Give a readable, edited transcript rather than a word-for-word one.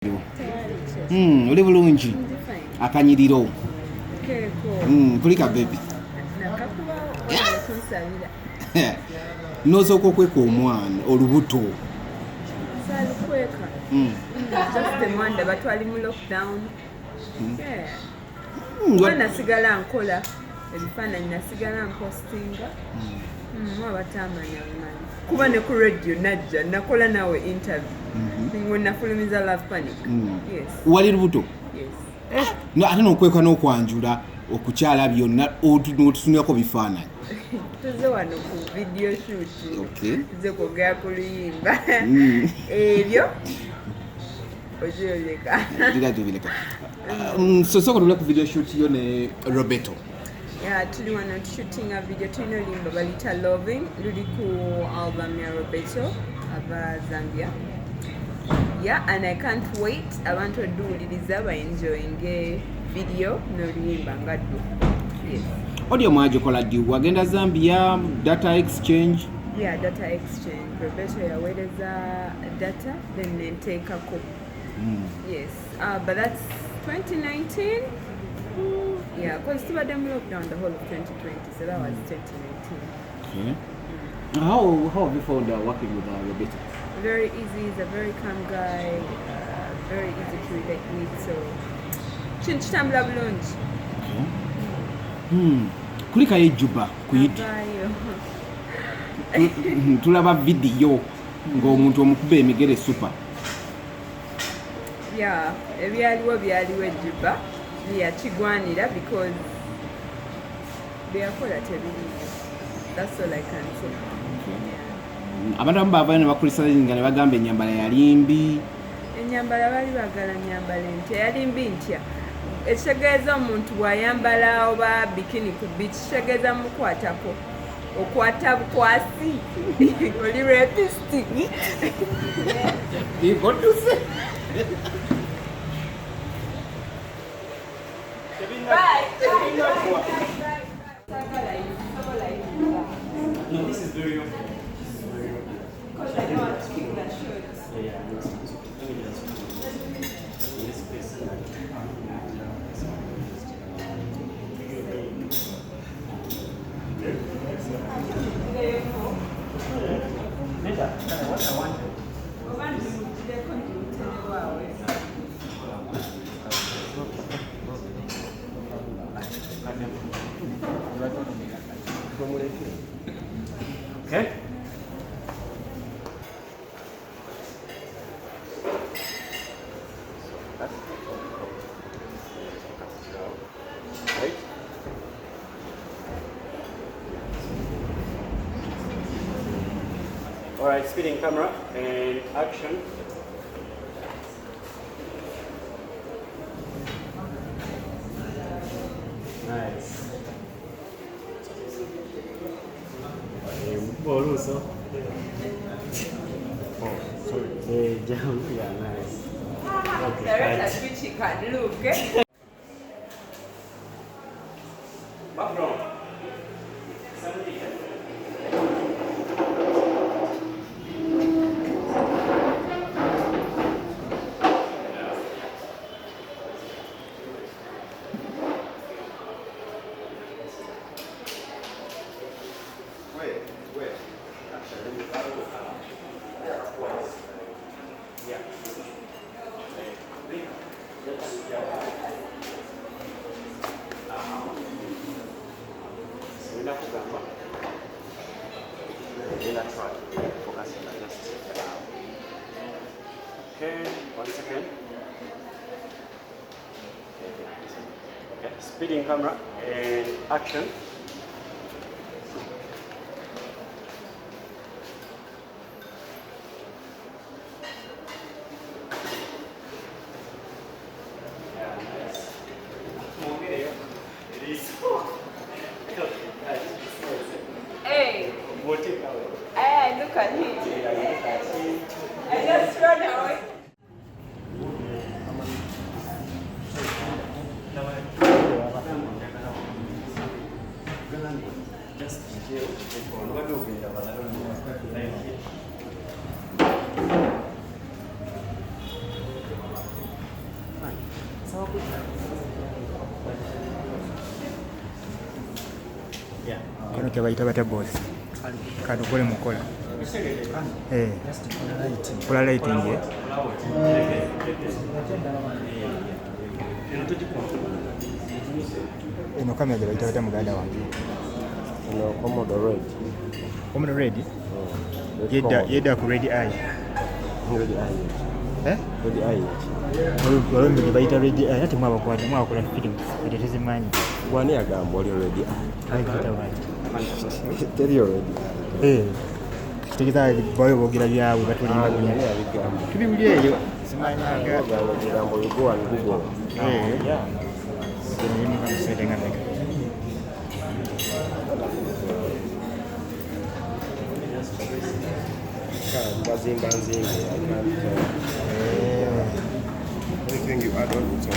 Oli bulungi akanyiriro kulika bebi nosooka okweka omwana olubuto nasigala nkola ebifaananyi nasigala mpostinga abatamanya bimanyi kuba ne ku radio najja nakola nawe interview when nafulumiza Love Panic. Wali lubuto ate nokweka n'okwanjula okukyala byonna otutunirako bifaananyi tuze wano ku video shoot tuze kwogera ku luyimba ebyo okyoleka sosoka tule ku video shoot yo ne Roberto. Tuli wano shootinga video tulina oluyimba balita Loving luli ku album ya Roberto aba Zambia. And I can't wait abantu oduwuliriza enjoying video n'oluyimba nga ddu. Audio mwagikola ddi wagenda Zambia data exchange? Data exchange. Roberto yaweereza data then nenteekako. But that's 2019. Because tubadde mu lockdown the whole of 2020, so that was 2019. How have you found working with Roberto? Very easy. He's a very calm guy, very easy to relate with. So kitambula bulungi. Kulika Juba kuyidi tulaba video ng'omuntu omukuba emigere super. Ebyaliwo Juba byakigwanira because byakola tebiriyo. That's all I can say. Abantu abamu bava ne bakulisa nga ne bagamba ennyambala yali mbi. Ennyambala bali bagala nnyambala ntya yali mbi ntya. Ekitegeeza omuntu bw'ayambala oba bikini ku beach kitegeeza mukwatako okwata bukwasi oli rapist. No, this is very open. Because I know how to speak that should. Okay. Right. All right, speeding camera and action. Nice. Also. Oh, sorry. Yeah, nice. That's which you can look. Background. Wait. Actually, yeah. Okay, 1 second. Okay, speeding camera and action. Hey, We'll take away. hey, look at him. I just run away. Just chill. Kano kye bayita bata boss. Kano kole mukola. Kola lighting ye. Ino kamera gye bayita bata muganda wange. No, Commodore Red. Commodore Red? Yedda ku Red Eye. Red Eye. Red Eye. Olumbi gye bayita Red Eye ate mwabakwata mwakola film ate tezimanyi. Gwani yagamba oli Red Eye. Ayita wange. Teri Red Eye. Kitegeza bayo bogira byawe batulimba kunya. Tuli buli eyo. Simanyi aga. Egambo yugo and Google. Yeah. Ni mu kamsete ngameka. Bazimba nzingi. Anything you add on to